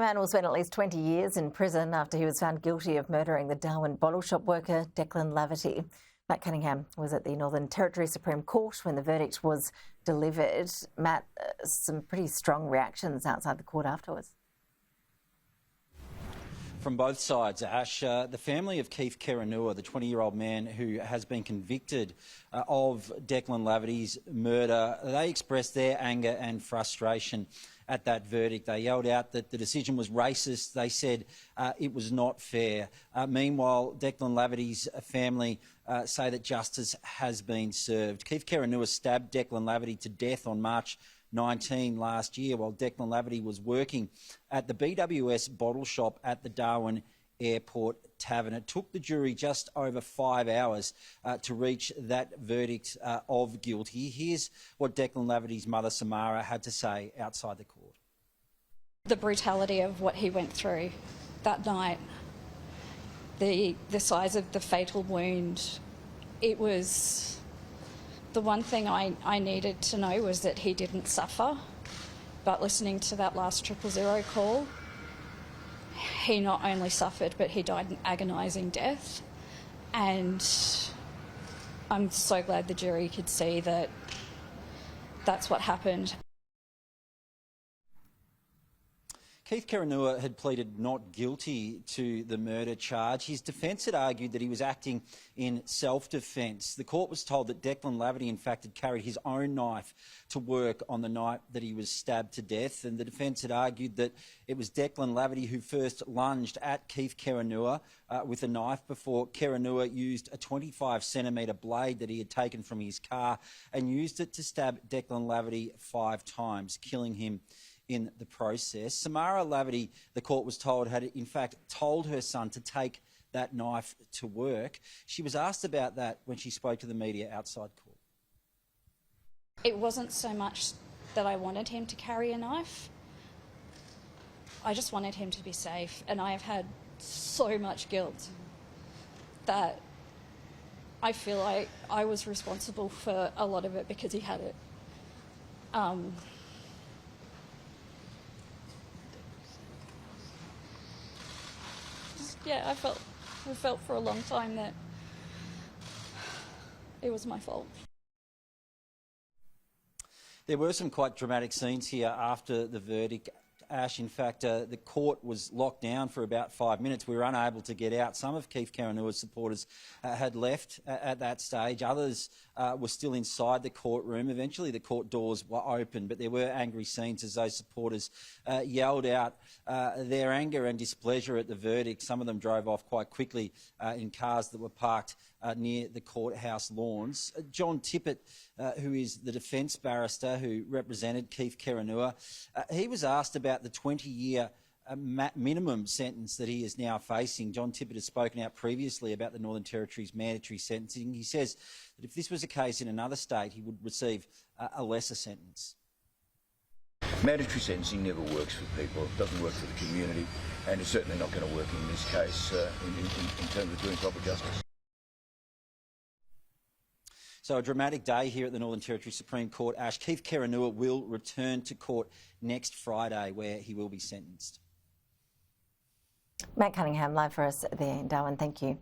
man will spend at least 20 years in prison after he was found guilty of murdering the Darwin bottle shop worker Declan Laverty. Matt Cunningham was at the Northern Territory Supreme Court when the verdict was delivered. Matt, some pretty strong reactions outside the court afterwards. From both sides, Ash, the family of Keith Kerinauia, the 20-year-old man who has been convicted of Declan Laverty's murder, they expressed their anger and frustration at that verdict. They yelled out that the decision was racist. They said it was not fair. Meanwhile, Declan Laverty's family say that justice has been served. Keith Kerinauia stabbed Declan Laverty to death on March 19 last year while Declan Laverty was working at the BWS bottle shop at the Darwin Airport Tavern. It took the jury just over 5 hours to reach that verdict of guilty. Here's what Declan Laverty's mother, Samara, had to say outside the court. The brutality of what he went through that night, the size of the fatal wound, it was... The one thing I needed to know was that he didn't suffer, but listening to that last 000 call, he not only suffered, but he died an agonising death. And I'm so glad the jury could see that that's what happened. Keith Kerinauia had pleaded not guilty to the murder charge. His defence had argued that he was acting in self-defence. The court was told that Declan Laverty, in fact, had carried his own knife to work on the night that he was stabbed to death, and the defence had argued that it was Declan Laverty who first lunged at Keith Kerinauia with a knife before Kerinauia used a 25-centimetre blade that he had taken from his car and used it to stab Declan Laverty 5 times, killing him in the process. Samara Laverty, the court was told, had in fact told her son to take that knife to work. She was asked about that when she spoke to the media outside court. It wasn't so much that I wanted him to carry a knife. I just wanted him to be safe, and I have had so much guilt that I feel like I was responsible for a lot of it because he had it. Yeah, I felt for a long time that it was my fault. There were some quite dramatic scenes here after the verdict, Ash. In fact, the court was locked down for about 5 minutes. We were unable to get out. Some of Keith Kerinauia's supporters had left at that stage. Others were still inside the courtroom. Eventually the court doors were open, but there were angry scenes as those supporters yelled out their anger and displeasure at the verdict. Some of them drove off quite quickly in cars that were parked near the courthouse lawns. John Tippett, who is the defence barrister who represented Keith Kerinauia, he was asked about the 20-year minimum sentence that he is now facing. John Tippett has spoken out previously about the Northern Territory's mandatory sentencing. He says that if this was a case in another state, he would receive a lesser sentence. Mandatory sentencing never works for people, it doesn't work for the community, and it's certainly not going to work in this case in terms of doing proper justice. So a dramatic day here at the Northern Territory Supreme Court. Ash, Keith Kerinauia will return to court next Friday where he will be sentenced. Matt Cunningham live for us there in Darwin. Thank you.